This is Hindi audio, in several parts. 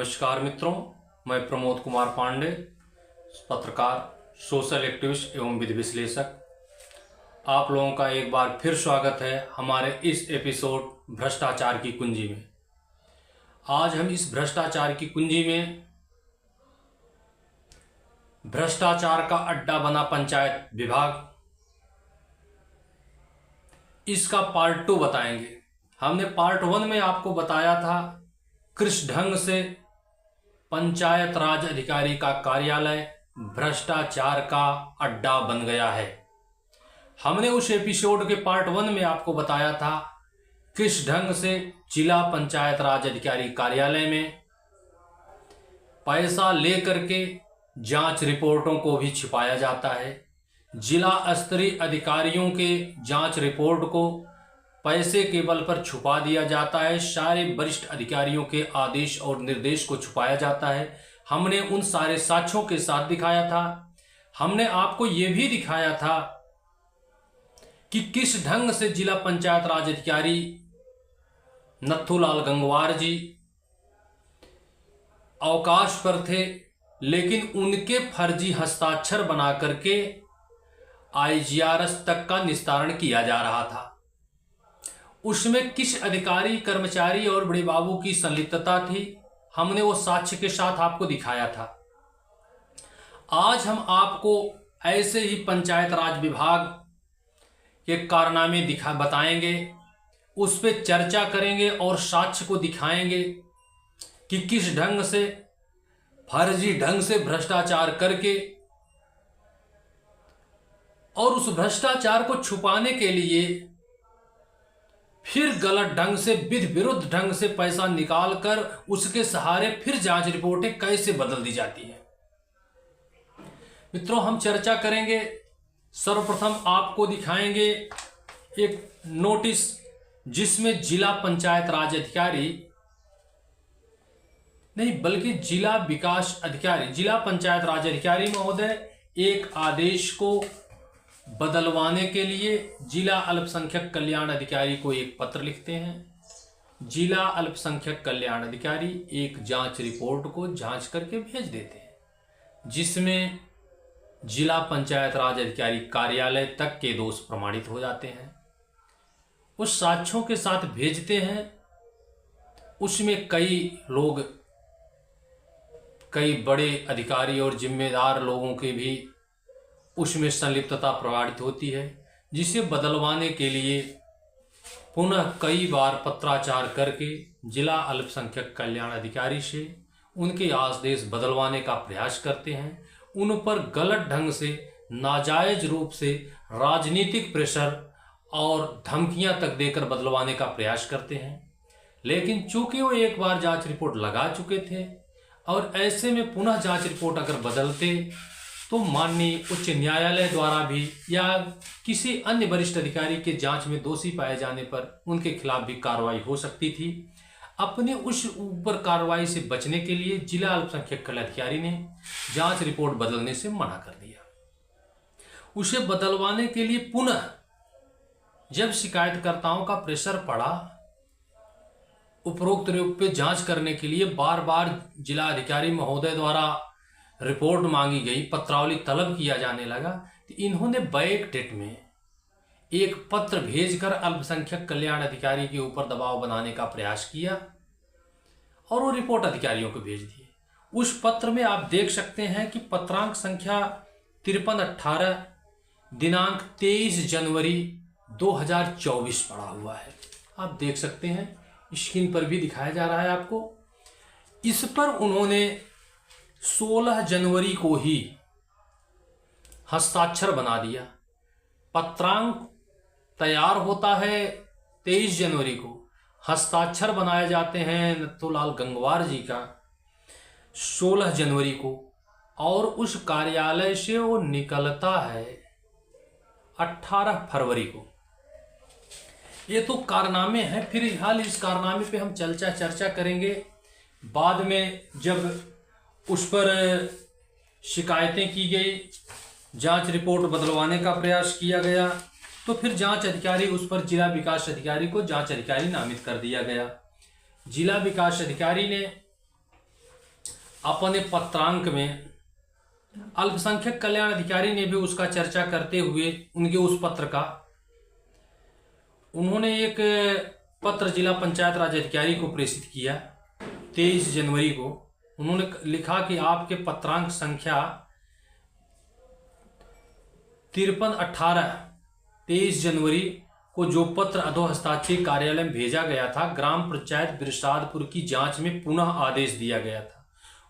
नमस्कार मित्रों, मैं प्रमोद कुमार पांडे, पत्रकार, सोशल एक्टिविस्ट एवं विधि विश्लेषक। आप लोगों का एक बार फिर स्वागत है हमारे इस एपिसोड भ्रष्टाचार की कुंजी में। आज हम इस भ्रष्टाचार की कुंजी में भ्रष्टाचार का अड्डा बना पंचायत विभाग, इसका पार्ट 2 बताएंगे। हमने पार्ट 1 में आपको बताया था किस ढंग से पंचायत राज अधिकारी का कार्यालय भ्रष्टाचार का अड्डा बन गया है। हमने उस एपिसोड के पार्ट 1 में आपको बताया था किस ढंग से जिला पंचायत राज अधिकारी कार्यालय में पैसा लेकर के जांच रिपोर्टों को भी छिपाया जाता है। जिला स्तरीय अधिकारियों के जांच रिपोर्ट को पैसे के बल पर छुपा दिया जाता है। सारे वरिष्ठ अधिकारियों के आदेश और निर्देश को छुपाया जाता है। हमने उन सारे साक्ष्यों के साथ दिखाया था। हमने आपको यह भी दिखाया था कि किस ढंग से जिला पंचायत राज अधिकारी नथुलाल गंगवार जी अवकाश पर थे, लेकिन उनके फर्जी हस्ताक्षर बना करके IGRS तक का निस्तारण किया जा रहा था। उसमें किस अधिकारी, कर्मचारी और बड़े बाबू की संलिप्तता थी, हमने वो साक्ष्य के साथ आपको दिखाया था। आज हम आपको ऐसे ही पंचायत राज विभाग के कारनामे बताएंगे, उस पर चर्चा करेंगे और साक्ष्य को दिखाएंगे कि किस ढंग से फर्जी ढंग से भ्रष्टाचार करके और उस भ्रष्टाचार को छुपाने के लिए फिर गलत ढंग से, विधि विरुद्ध ढंग से पैसा निकालकर उसके सहारे फिर जांच रिपोर्टें कैसे बदल दी जाती है। मित्रों, हम चर्चा करेंगे। सर्वप्रथम आपको दिखाएंगे एक नोटिस जिसमें जिला पंचायत राज अधिकारी नहीं बल्कि जिला विकास अधिकारी, जिला पंचायत राज अधिकारी महोदय एक आदेश को बदलवाने के लिए जिला अल्पसंख्यक कल्याण अधिकारी को एक पत्र लिखते हैं। जिला अल्पसंख्यक कल्याण अधिकारी एक जांच रिपोर्ट को जांच करके भेज देते हैं, जिसमें जिला पंचायत राज अधिकारी कार्यालय तक के दोष प्रमाणित हो जाते हैं। उस साक्ष्यों के साथ भेजते हैं। उसमें कई लोग, कई बड़े अधिकारी और जिम्मेदार लोगों के भी उसमें संलिप्तता प्रमाणित होती है, जिसे बदलवाने के लिए पुनः कई बार पत्राचार करके जिला अल्पसंख्यक कल्याण अधिकारी से उनके आदेश बदलवाने का प्रयास करते हैं। उन पर गलत ढंग से, नाजायज रूप से राजनीतिक प्रेशर और धमकियां तक देकर बदलवाने का प्रयास करते हैं। लेकिन चूंकि वो एक बार जांच रिपोर्ट लगा चुके थे और ऐसे में पुनः जांच रिपोर्ट अगर बदलते तो माननीय उच्च न्यायालय द्वारा भी या किसी अन्य वरिष्ठ अधिकारी के जांच में दोषी पाए जाने पर उनके खिलाफ भी कार्रवाई हो सकती थी। अपने उस ऊपर कार्रवाई से बचने के लिए जिला अल्पसंख्यक कल्याण अधिकारी ने जांच रिपोर्ट बदलने से मना कर दिया। उसे बदलवाने के लिए पुनः जब शिकायतकर्ताओं का प्रेशर पड़ा, उपरोक्त रूप पे जांच करने के लिए बार बार जिला अधिकारी महोदय द्वारा रिपोर्ट मांगी गई, पत्रावली तलब किया जाने लगा, तो इन्होंने बैक डेट में एक पत्र भेजकर अल्पसंख्यक कल्याण अधिकारी के ऊपर दबाव बनाने का प्रयास किया और वो रिपोर्ट अधिकारियों को भेज दिए। उस पत्र में आप देख सकते हैं कि पत्रांक संख्या 5318 दिनांक 23 जनवरी 2024 पड़ा हुआ है। आप देख सकते हैं, स्क्रीन पर भी दिखाया जा रहा है आपको। इस पर उन्होंने 16 जनवरी को ही हस्ताक्षर बना दिया। पत्रांक तैयार होता है 23 जनवरी को, हस्ताक्षर बनाए जाते हैं नथुलाल गंगवार जी का 16 जनवरी को, और उस कार्यालय से वो निकलता है 18 फरवरी को। ये तो कारनामे हैं। फिर हाल इस कारनामे पे हम चर्चा करेंगे। बाद में जब उस पर शिकायतें की गई, जांच रिपोर्ट बदलवाने का प्रयास किया गया, तो फिर जांच अधिकारी, उस पर जिला विकास अधिकारी को जांच अधिकारी नामित कर दिया गया। जिला विकास अधिकारी ने अपने पत्रांक में अल्पसंख्यक कल्याण अधिकारी ने भी उसका चर्चा करते हुए उनके उस पत्र का उन्होंने एक पत्र जिला पंचायत राज अधिकारी को प्रेषित किया 23 जनवरी को। उन्होंने लिखा कि आपके पत्रांक संख्या 5318 23 जनवरी को जो पत्र अधोहस्ताक्षर कार्यालय में भेजा गया था, ग्राम पंचायत बिरसादपुर की जांच में पुनः आदेश दिया गया था।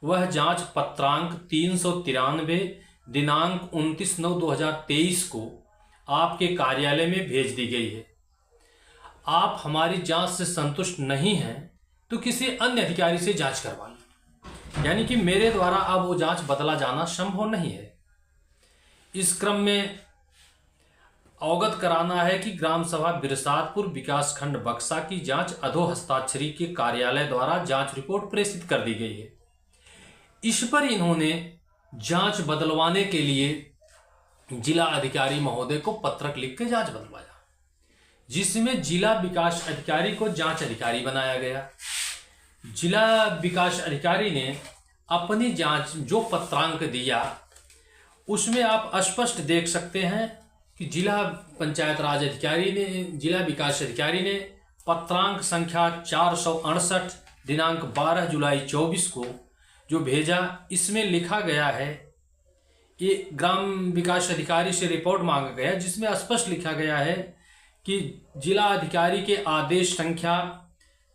वह जांच पत्रांक 393 दिनांक 29/9/2023 को आपके कार्यालय में भेज दी गई है। आप हमारी जांच से संतुष्ट नहीं हैं तो किसी अन्य अधिकारी से जांच करवा लें। यानी कि मेरे द्वारा अब वो जांच बदला जाना संभव नहीं है। इस क्रम में अवगत कराना है कि ग्राम सभा बिरसादपुर विकासखंड बक्सा की जांच अधोहस्ताक्षरी के कार्यालय द्वारा जांच रिपोर्ट प्रेषित कर दी गई है। इस पर इन्होंने जांच बदलवाने के लिए जिला अधिकारी महोदय को पत्रक लिख के जांच बदलवाया, जिसमें जिला विकास अधिकारी को जांच अधिकारी बनाया गया। जिला विकास अधिकारी ने अपनी जांच जो पत्रांक दिया उसमें आप स्पष्ट देख सकते हैं कि जिला पंचायत राज अधिकारी ने, जिला विकास अधिकारी ने पत्रांक संख्या 468 दिनांक 12 जुलाई 24 को जो भेजा, इसमें लिखा गया है, ये ग्राम विकास अधिकारी से रिपोर्ट मांगा गया जिसमें स्पष्ट लिखा गया है कि जिला अधिकारी के आदेश संख्या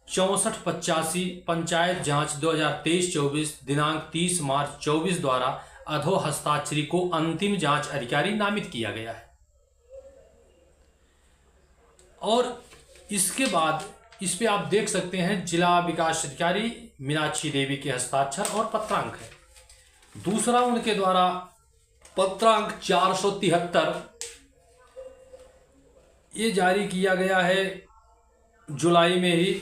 6485 पंचायत जांच 2023-24 दिनांक 30 मार्च 24 द्वारा अधोहस्ताक्षरी को अंतिम जांच अधिकारी नामित किया गया है। और इसके बाद इस पे आप देख सकते हैं जिला विकास अधिकारी मीनाक्षी देवी के हस्ताक्षर और पत्रांक है। दूसरा उनके द्वारा पत्रांक 473 ये जारी किया गया है जुलाई में ही।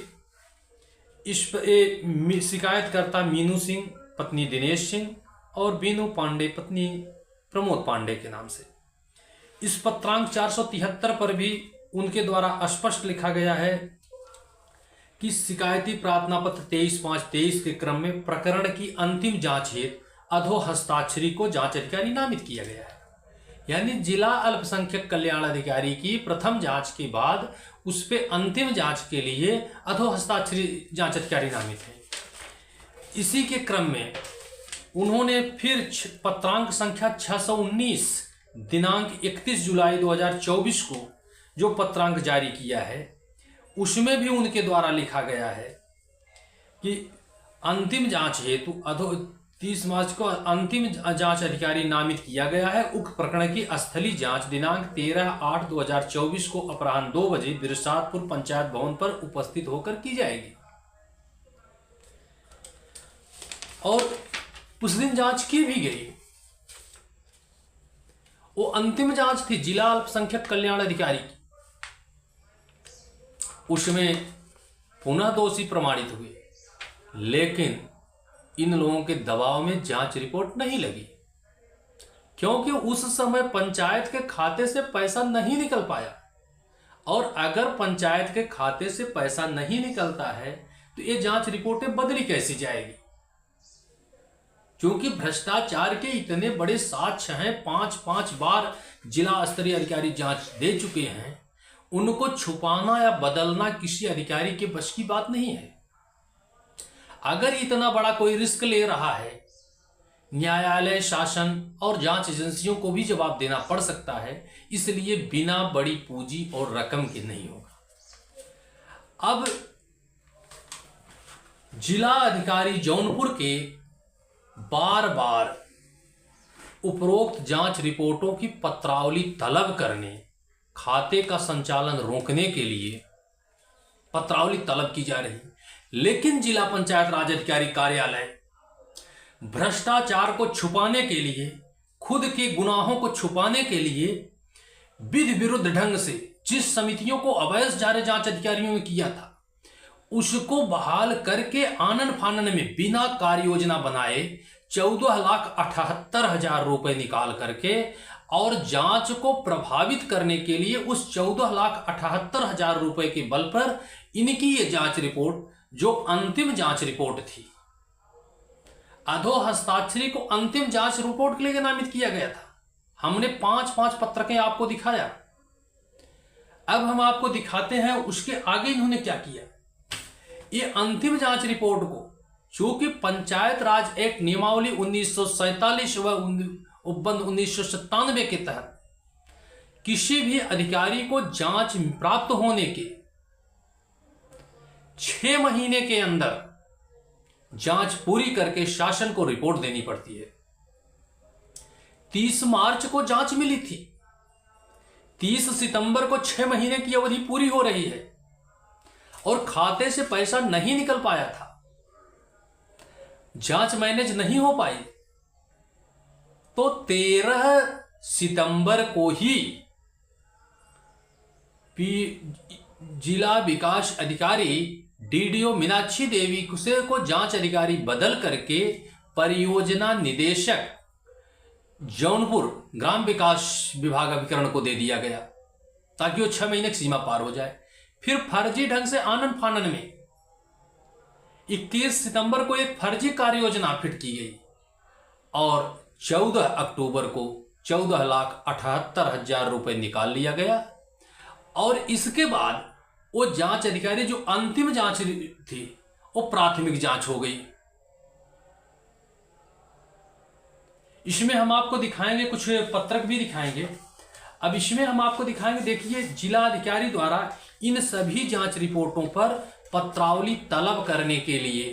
इस पर शिकायतकर्ता मीनू सिंह पत्नी दिनेश सिंह और बीनू पांडे पत्नी प्रमोद पांडे के नाम से। इस पत्रांक 473 पर भी उनके द्वारा स्पष्ट लिखा गया है कि शिकायती प्रार्थना पत्र 23/5/23 के क्रम में प्रकरण की अंतिम जांच हेतु अधोहस्ताक्षरी को जांच अधिकारी नामित किया गया है। यानी जिला अल्पसंख्यक कल्याण अधिकारी की प्रथम जांच के बाद उस पे अंतिम जांच के लिए अधोहस्ताक्षरी जांच अधिकारी नामित है। इसी के क्रम में उन्होंने फिर पत्रांक संख्या 619 दिनांक 31 जुलाई 2024 को जो पत्रांक जारी किया है, उसमें भी उनके द्वारा लिखा गया है कि अंतिम जांच हेतु 30 मार्च को अंतिम जांच अधिकारी नामित किया गया है। उक्त प्रकरण की स्थलीय जांच दिनांक 13/8/2024 को अपराह्न 2 बजे बिरसादपुर पंचायत भवन पर उपस्थित होकर की जाएगी। और उस दिन जांच की भी गई। वो अंतिम जांच थी जिला अल्पसंख्यक कल्याण अधिकारी की। उसमें पुनः दोषी प्रमाणित हुए, लेकिन इन लोगों के दबाव में जांच रिपोर्ट नहीं लगी, क्योंकि उस समय पंचायत के खाते से पैसा नहीं निकल पाया। और अगर पंचायत के खाते से पैसा नहीं निकलता है तो ये जांच रिपोर्टें बदली कैसी जाएगी, क्योंकि भ्रष्टाचार के इतने बड़े साक्ष्य हैं। 5 बार जिला स्तरीय अधिकारी जांच दे चुके हैं, उनको छुपाना या बदलना किसी अधिकारी के बस की बात नहीं है। अगर इतना बड़ा कोई रिस्क ले रहा है, न्यायालय, शासन और जांच एजेंसियों को भी जवाब देना पड़ सकता है, इसलिए बिना बड़ी पूंजी और रकम के नहीं होगा। अब जिला अधिकारी जौनपुर के बार बार उपरोक्त जांच रिपोर्टों की पत्रावली तलब करने, खाते का संचालन रोकने के लिए पत्रावली तलब की जा रही, लेकिन जिला पंचायत राज अधिकारी कार्यालय भ्रष्टाचार को छुपाने के लिए, खुद के गुनाहों को छुपाने के लिए विधि विरुद्ध ढंग से जिस समितियों को अवैध जांच अधिकारियों ने किया था, उसको बहाल करके आनन फानन में बिना कार्य योजना बनाए 14,78,000 रुपए निकाल करके और जांच को प्रभावित करने के लिए उस 14,78,000 रुपए के बल पर इनकी ये जांच रिपोर्ट, जो अंतिम जांच रिपोर्ट थी, अधो हस्ताक्षरी को अंतिम जांच रिपोर्ट के लिए नामित किया गया था। हमने 5-5 पत्रकें आपको दिखाया। अब हम आपको दिखाते हैं उसके आगे इन्होंने क्या किया। ये अंतिम जांच रिपोर्ट को, चूंकि पंचायत राज एक्ट नियमावली 1947 व उपबंध 1997 के तहत किसी भी अधिकारी को जांच प्राप्त होने के 6 महीने के अंदर जांच पूरी करके शासन को रिपोर्ट देनी पड़ती है। 30 मार्च को जांच मिली थी, 30 सितंबर को 6 महीने की अवधि पूरी हो रही है और खाते से पैसा नहीं निकल पाया था, जांच मैनेज नहीं हो पाई। तो 13 सितंबर को ही जिला विकास अधिकारी डीडीओ मीनाक्षी देवी को जांच अधिकारी बदल करके परियोजना निदेशक जौनपुर ग्राम विकास विभाग अभिकरण को दे दिया गया ताकि वो 6 महीने की सीमा पार हो जाए। फिर फर्जी ढंग से आनन फानन में 21 सितंबर को एक फर्जी कार्य योजना फिट की गई और 14 अक्टूबर को 14,78,000 रुपए निकाल लिया गया। और इसके बाद वो जांच अधिकारी जो अंतिम जांच थी वो प्राथमिक जांच हो गई। इसमें हम आपको दिखाएंगे, कुछ पत्रक भी दिखाएंगे। अब इसमें हम आपको दिखाएंगे, देखिए जिला अधिकारी द्वारा इन सभी जांच रिपोर्टों पर पत्रावली तलब करने के लिए,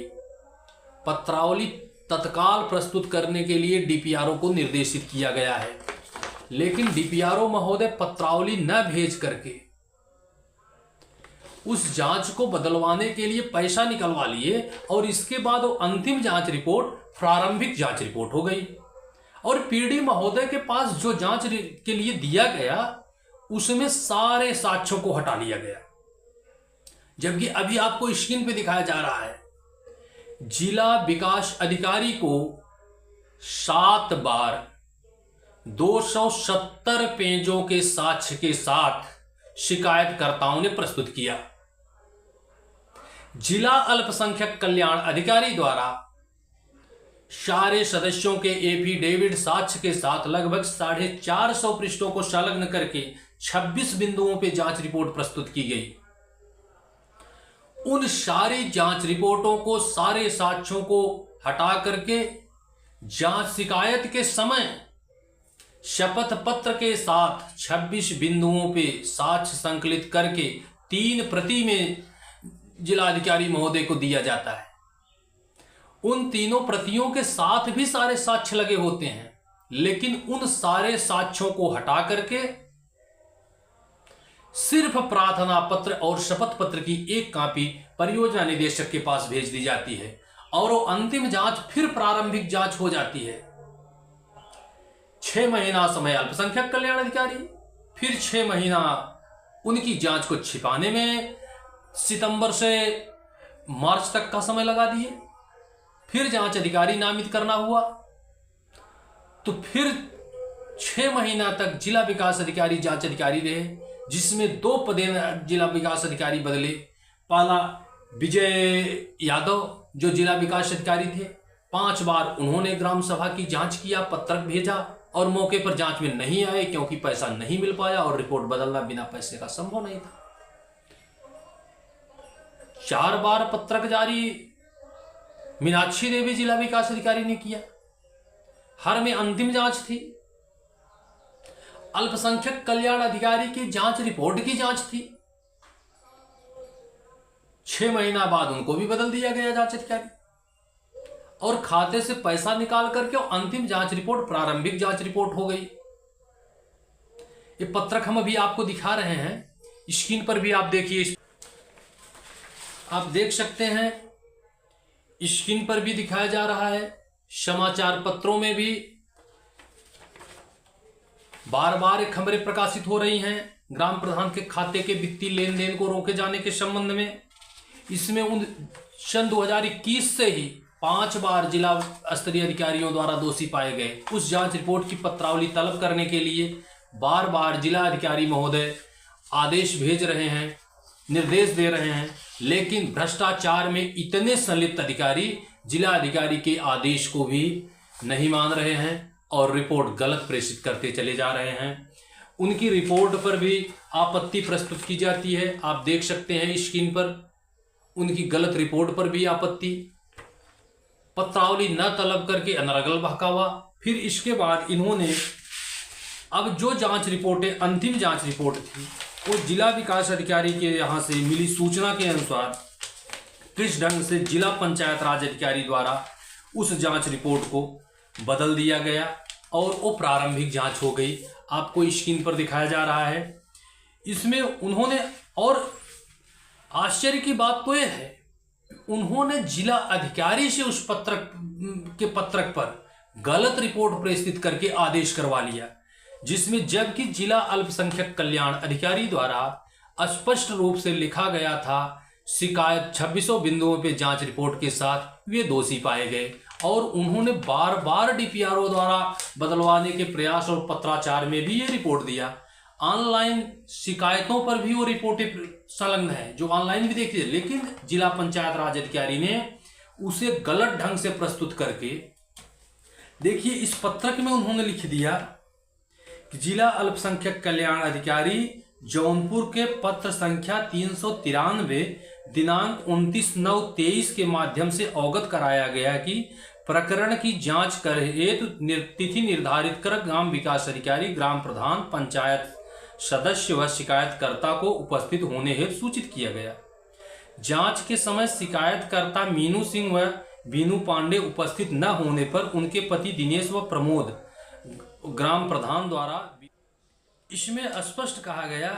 पत्रावली तत्काल प्रस्तुत करने के लिए डीपीआरओ को निर्देशित किया गया है। लेकिन डीपीआरओ महोदय पत्रावली न भेज करके उस जांच को बदलवाने के लिए पैसा निकलवा लिए और इसके बाद वो अंतिम जांच रिपोर्ट प्रारंभिक जांच रिपोर्ट हो गई। और पीडी महोदय के पास जो जांच के लिए दिया गया उसमें सारे साक्ष्यों को हटा लिया गया। जबकि अभी आपको स्क्रीन पे दिखाया जा रहा है, जिला विकास अधिकारी को 7 बार 270 पेजों के साक्ष्य के साथ शिकायतकर्ताओं ने प्रस्तुत किया। जिला अल्पसंख्यक कल्याण अधिकारी द्वारा सारे सदस्यों के एफिडेविट साक्ष्य के साथ लगभग 450 पृष्ठों को संलग्न करके 26 बिंदुओं पर जांच रिपोर्ट प्रस्तुत की गई। उन सारी जांच रिपोर्टों को, सारे साक्ष्यों को हटा करके जांच शिकायत के समय शपथ पत्र के साथ 26 बिंदुओं पे साक्ष्य संकलित करके 3 प्रति में जिलाधिकारी महोदय को दिया जाता है। उन तीनों प्रतियों के साथ भी सारे साक्ष्य लगे होते हैं, लेकिन उन सारे साक्ष्यों को हटा करके सिर्फ प्रार्थना पत्र और शपथ पत्र की एक कॉपी परियोजना निदेशक के पास भेज दी जाती है और वो अंतिम जांच फिर प्रारंभिक जांच हो जाती है। 6 महीना समय अल्पसंख्यक कल्याण अधिकारी, फिर 6 महीना उनकी जांच को छिपाने में सितंबर से मार्च तक का समय लगा दिए। फिर जांच अधिकारी नामित करना हुआ तो फिर 6 महीना तक जिला विकास अधिकारी जांच अधिकारी रहे, जिसमें 2 पदे जिला विकास अधिकारी बदले। पहला विजय यादव जो जिला विकास अधिकारी थे, 5 बार उन्होंने ग्राम सभा की जांच किया, पत्रक भेजा और मौके पर जांच में नहीं आए क्योंकि पैसा नहीं मिल पाया और रिपोर्ट बदलना बिना पैसे का संभव नहीं था। 4 बार पत्रक जारी मीनाक्षी देवी जिला विकास अधिकारी ने किया, हर में अंतिम जांच थी। अल्पसंख्यक कल्याण अधिकारी की जांच रिपोर्ट की जांच थी, 6 महीना बाद उनको भी बदल दिया गया जांच अधिकारी और खाते से पैसा निकाल करके अंतिम जांच रिपोर्ट प्रारंभिक जांच रिपोर्ट हो गई। ये पत्रक हम अभी आपको दिखा रहे हैं, स्क्रीन पर भी आप देखिए, आप देख सकते हैं स्क्रीन पर भी दिखाया जा रहा है। समाचार पत्रों में भी बार बार खबरें प्रकाशित हो रही हैं ग्राम प्रधान के खाते के वित्तीय लेन देन को रोके जाने के संबंध में। इसमें सन 2021 से ही 5 बार जिला स्तरीय अधिकारियों द्वारा दोषी पाए गए। उस जांच रिपोर्ट की पत्रावली तलब करने के लिए बार बार जिला अधिकारी महोदय आदेश भेज रहे हैं, निर्देश दे रहे हैं, लेकिन भ्रष्टाचार में इतने संलिप्त अधिकारी जिला अधिकारी के आदेश को भी नहीं मान रहे हैं और रिपोर्ट गलत प्रेषित करते चले जा रहे हैं। उनकी रिपोर्ट पर भी आपत्ति प्रस्तुत की जाती है। आप देख सकते हैं स्क्रीन पर उनकी गलत रिपोर्ट पर भी आपत्ति, पत्रावली न तलब करके अनर्गल बहकावा। फिर इसके बाद इन्होंने अब जो जांच रिपोर्टें, अंतिम जांच रिपोर्ट थी, वो जिला विकास अधिकारी के यहाँ से मिली सूचना के अनुसार किस ढंग से जिला पंचायत राज अधिकारी द्वारा उस जांच रिपोर्ट को बदल दिया गया और वो प्रारंभिक जांच हो गई। आपको स्क्रीन पर दिखाया जा रहा है। इसमें उन्होंने, और आश्चर्य की बात तो यह है, उन्होंने जिला अधिकारी से उस पत्रक पर गलत रिपोर्ट प्रेषित करके आदेश करवा लिया, जिसमें जबकि जिला अल्पसंख्यक कल्याण अधिकारी द्वारा स्पष्ट रूप से लिखा गया था शिकायत 26 बिंदुओं पे जांच रिपोर्ट के साथ वे दोषी पाए गए। और उन्होंने बार बार डीपीआरओ द्वारा बदलवाने के प्रयास और पत्राचार में भी ये रिपोर्ट दिया। ऑनलाइन शिकायतों पर भी वो रिपोर्टें संलग्न है, जो ऑनलाइन भी देखिए, लेकिन जिला पंचायत राज अधिकारी ने उसे गलत ढंग से प्रस्तुत करके, देखिए इस पत्रक में उन्होंने लिख दिया कि जिला अल्पसंख्यक कल्याण अधिकारी जौनपुर के पत्र संख्या 393 दिनांक 29/9/23 के माध्यम से अवगत कराया गया कि प्रकरण की जांच कर हेतु तिथि निर्धारित कर ग्राम विकास अधिकारी, ग्राम प्रधान, पंचायत सदस्य व शिकायतकर्ता को उपस्थित होने हेतु सूचित किया गया। जांच के समय शिकायतकर्ता मीनू सिंह व बीनू पांडे उपस्थित न होने पर उनके पति दिनेश व प्रमोद ग्राम प्रधान द्वारा, इसमें स्पष्ट कहा गया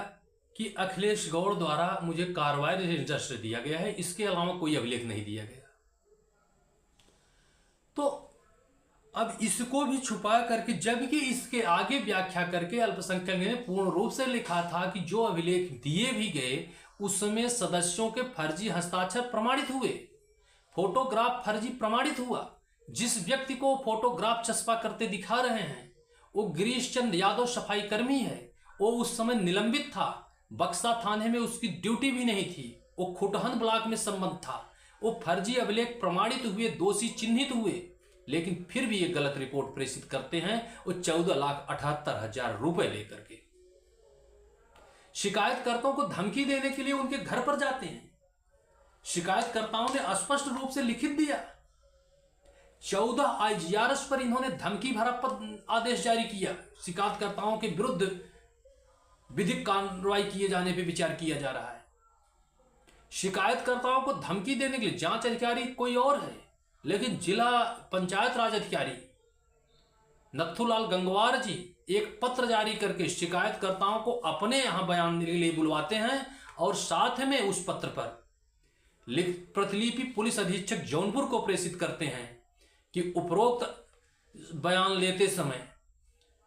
कि अखिलेश गौड़ द्वारा मुझे कार्रवाई रजिस्टर दिया गया है, इसके अलावा कोई अभिलेख नहीं दिया गया। तो अब इसको भी छुपा करके, जबकि इसके आगे व्याख्या करके अल्पसंख्यक ने पूर्ण रूप से लिखा था कि जो अभिलेख दिए भी गए उसमें सदस्यों के फर्जी हस्ताक्षर प्रमाणित हुए, फोटोग्राफ फर्जी प्रमाणित हुआ। जिस व्यक्ति को फोटोग्राफ चस्पा करते दिखा रहे हैं वो गिरीश चंद्र यादव सफाई कर्मी है। वो उस समय निलंबित था, बक्सा थाने में उसकी ड्यूटी भी नहीं थी, वो खुटहन ब्लॉक में संबंध था। वो फर्जी अभिलेख प्रमाणित हुए, दोषी चिन्हित हुए, लेकिन फिर भी ये गलत रिपोर्ट प्रेषित करते हैं। वो 14,78,000 रुपए लेकर के शिकायतकर्ताओं को धमकी देने के लिए उनके घर पर जाते हैं। शिकायतकर्ताओं ने स्पष्ट रूप से लिखित दिया। 14 IGRS पर इन्होंने धमकी भरा आदेश जारी किया। शिकायतकर्ताओं के विरुद्ध विधिक कार्रवाई किए जाने पर विचार किया जा रहा है। शिकायतकर्ताओं को धमकी देने के लिए जांच अधिकारी कोई और है, लेकिन जिला पंचायत राज अधिकारी नथुलाल गंगवार जी एक पत्र जारी करके शिकायतकर्ताओं को अपने यहां बयान देने के लिए बुलवाते हैं और साथ में उस पत्र पर प्रतिलिपि पुलिस अधीक्षक जौनपुर को प्रेषित करते हैं कि उपरोक्त बयान लेते समय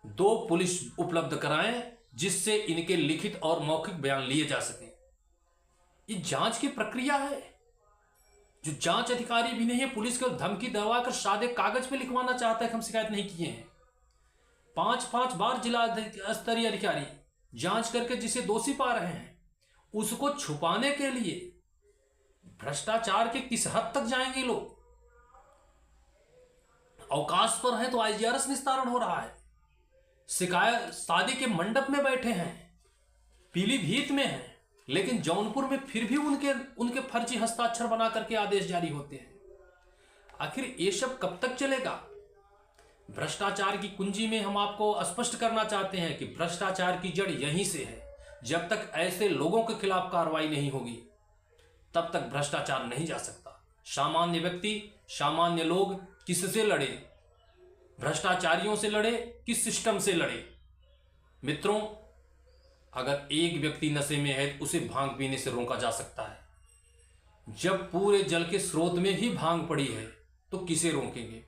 2 पुलिस उपलब्ध कराएं, जिससे इनके लिखित और मौखिक बयान लिए जा सकें। ये जांच की प्रक्रिया है। जो जांच अधिकारी भी नहीं है, पुलिस को धमकी दबाकर सादे कागज पे लिखवाना चाहता है कि हम शिकायत नहीं किए हैं। 5-5 बार जिला स्तरीय अधिकारी जांच करके जिसे दोषी पा रहे हैं, उसको छुपाने के लिए भ्रष्टाचार के किस हद तक जाएंगे लोग। अवकाश पर है तो IGRS निस्तारण हो रहा है। शिकायत शादी के मंडप में बैठे हैं, पीलीभीत में हैं, लेकिन जौनपुर में फिर भी उनके फर्जी हस्ताक्षर बना करके आदेश जारी होते हैं। आखिर ये सब कब तक चलेगा? भ्रष्टाचार की कुंजी में हम आपको स्पष्ट करना चाहते हैं कि भ्रष्टाचार की जड़ यहीं से है। जब तक ऐसे लोगों के खिलाफ कार्रवाई नहीं होगी तब तक भ्रष्टाचार नहीं जा सकता। सामान्य व्यक्ति, सामान्य लोग किससे लड़े? भ्रष्टाचारियों से लड़े कि सिस्टम से लड़े? मित्रों, अगर एक व्यक्ति नशे में है तो उसे भांग पीने से रोका जा सकता है। जब पूरे जल के स्रोत में ही भांग पड़ी है तो किसे रोकेंगे?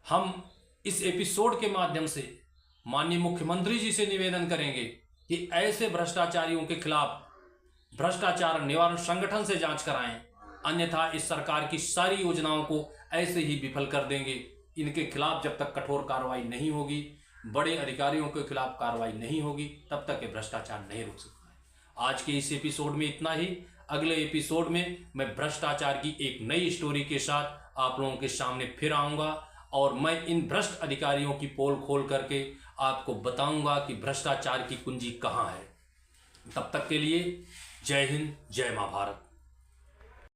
हम इस एपिसोड के माध्यम से माननीय मुख्यमंत्री जी से निवेदन करेंगे कि ऐसे भ्रष्टाचारियों के खिलाफ भ्रष्टाचार निवारण संगठन से जांच कराएं, अन्यथा इस सरकार की सारी योजनाओं को ऐसे ही विफल कर देंगे। इनके खिलाफ जब तक कठोर कार्रवाई नहीं होगी, बड़े अधिकारियों के खिलाफ कार्रवाई नहीं होगी, तब तक ये भ्रष्टाचार नहीं रुक सकता है। आज के इस एपिसोड में इतना ही। अगले एपिसोड में मैं भ्रष्टाचार की एक नई स्टोरी के साथ आप लोगों के सामने फिर आऊँगा और मैं इन भ्रष्ट अधिकारियों की पोल खोल करके आपको बताऊंगा कि भ्रष्टाचार की कुंजी कहाँ है। तब तक के लिए जय हिंद, जय मां भारत।